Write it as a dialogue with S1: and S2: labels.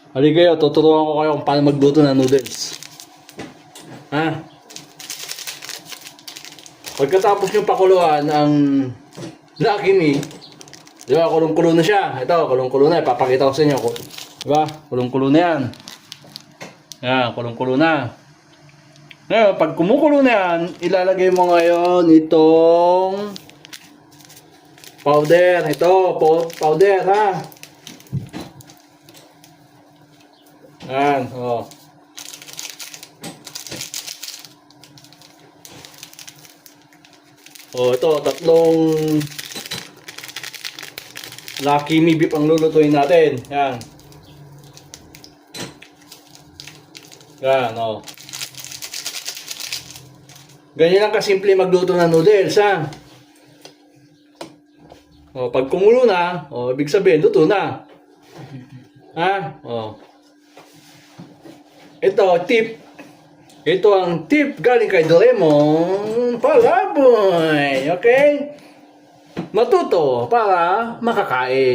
S1: Halika kayo, tuturuan ko kayo kung paano magluto ng noodles. Ha? Pagkatapos nyo pakuluan ang Lucky Me, di ba, kulong-kulo na siya. Ito, kulong-kulo na. Ipapakita ko sa inyo. Di ba? Kulong-kulo na yan. Yan, kulong-kulo na. Ngayon, pag kumukulo na yan, ilalagay mo ngayon itong powder. Ito, powder, ha? Yan, oh. Oh, ito, tatlong Lucky Me beef ang lulutuin natin. Yan. Yan, oh. Ganyan lang kasimple magluto ng noodles, ha? Oh, pag kumulo na, oh, ibig sabihin, luto na. Ha? Oh. Ito, tip. Ito ang tip galing kay Doraemon Palaboy. Okay? Matuto para makakain.